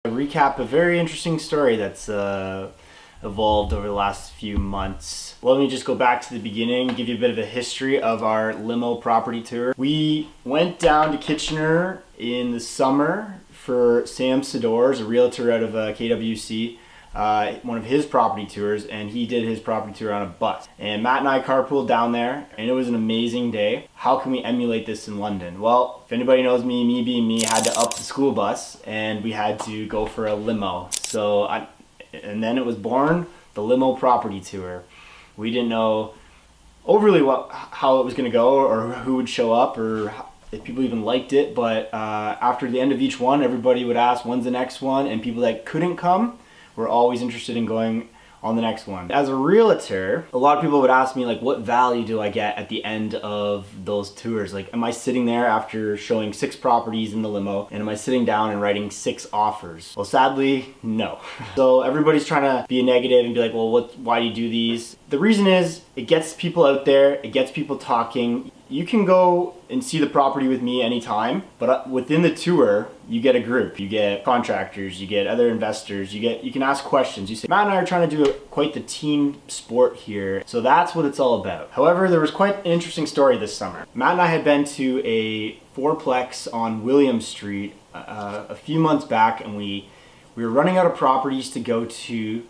Recap a very interesting story that's evolved over the last few months. Let me just go back to the beginning, give you a bit of a history of our limo property tour. We went down to Kitchener in the summer for Sam Sador's, a realtor out of KWC, one of his property tours, and he did his property tour on a bus. And Matt and I carpooled down there, and it was an amazing day. How can we emulate this in London? Well, if anybody knows me, me being me, had to up the school bus, and we had to go for a limo. And then it was born, the limo property tour. We didn't know overly how it was going to go, or who would show up, or if people even liked it. But after the end of each one, everybody would ask, when's the next one? And people that couldn't come were always interested in going on the next one. As a realtor, a lot of people would ask me, like, what value do I get at the end of those tours? Like, am I sitting there after showing 6 properties in the limo, and am I sitting down and writing 6 offers? Well, sadly, no. So everybody's trying to be negative and be like, well, why do you do these? The reason is, it gets people out there, it gets people talking. You can go and see the property with me anytime, but within the tour, you get a group. You get contractors, you get other investors, you can ask questions. You say, Matt and I are trying to do quite the team sport here. So that's what it's all about. However, there was quite an interesting story this summer. Matt and I had been to a fourplex on William Street a few months back, and we were running out of properties to go to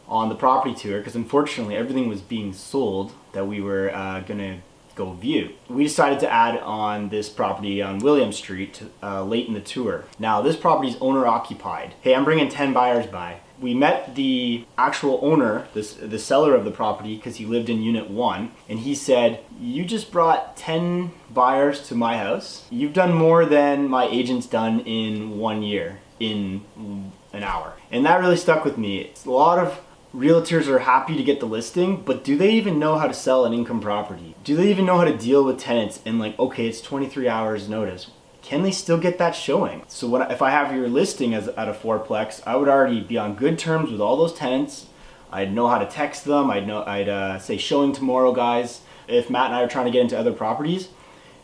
on the property tour, because unfortunately everything was being sold that we were gonna go view. We decided to add on this property on William Street late in the tour. Now, this property is owner occupied. Hey, I'm bringing 10 buyers by. We met the actual owner, the seller of the property, because he lived in Unit 1, and he said, you just brought 10 buyers to my house. You've done more than my agent's done in 1 year, in an hour. And that really stuck with me. It's a lot of realtors are happy to get the listing, but do they even know how to sell an income property? Do they even know how to deal with tenants and, like, okay, it's 23 hours notice. Can they still get that showing? So if I have your listing at a fourplex, I would already be on good terms with all those tenants. I'd know how to text them. I'd say showing tomorrow, guys. If Matt and I are trying to get into other properties,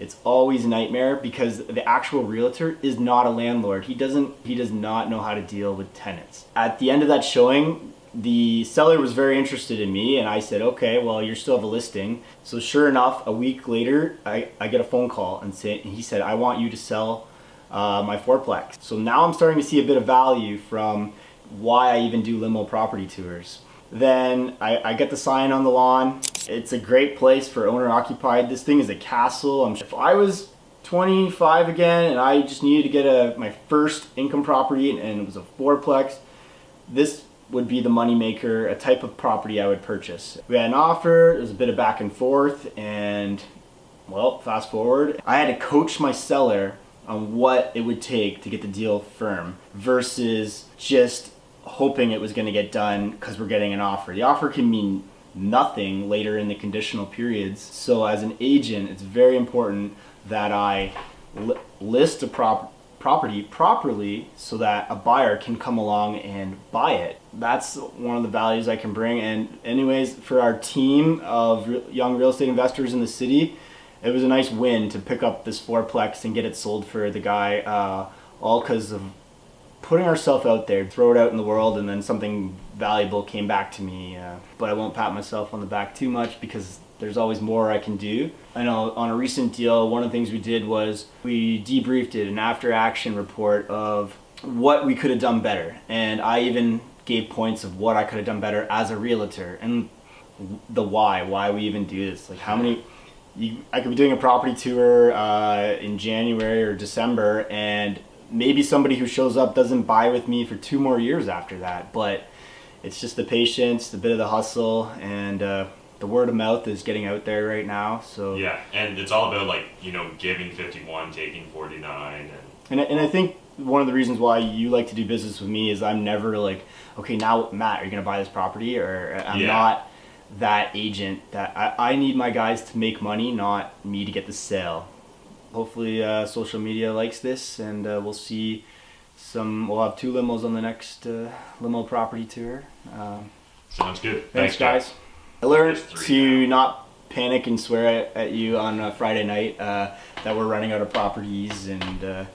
it's always a nightmare because the actual realtor is not a landlord. He does not know how to deal with tenants. At the end of that showing, the seller was very interested in me, and I said, okay, well, you still have a listing. So sure enough, a week later, I get a phone call, and he said, I want you to sell my fourplex. So now I'm starting to see a bit of value from why I even do limo property tours. Then I get the sign on the lawn. It's a great place for owner occupied. This thing is a castle. If I was 25 again and I just needed to get my first income property and it was a fourplex, this would be the moneymaker, a type of property I would purchase. We had an offer, there was a bit of back and forth, and well, fast forward, I had to coach my seller on what it would take to get the deal firm versus just hoping it was going to get done because we're getting an offer. The offer can mean nothing later in the conditional periods. So as an agent, it's very important that I list a property properly so that a buyer can come along and buy it. That's one of the values I can bring. And anyways, for our team of young real estate investors in the city, it was a nice win to pick up this fourplex and get it sold for the guy, all because of putting ourselves out there, throw it out in the world, and then something valuable came back to me. But I won't pat myself on the back too much because there's always more I can do. I know on a recent deal, one of the things we did was we debriefed it, an after action report of what we could have done better. And I even gave points of what I could have done better as a realtor and the why we even do this. Like I could be doing a property tour in January or December, and maybe somebody who shows up doesn't buy with me for 2 more years after that. But it's just the patience, the bit of the hustle, and the word of mouth is getting out there right now. So yeah, and it's all about, like, you know, giving 51, taking 49, and I think one of the reasons why you like to do business with me is I'm never like, okay, now Matt, are you gonna buy this property? Or I'm not that agent. That I need my guys to make money, not me to get the sale. Hopefully social media likes this, and we'll see we'll have 2 limos on the next limo property tour. Sounds good. Thanks guys. I learned to not panic and swear at you on a Friday night that we're running out of properties, and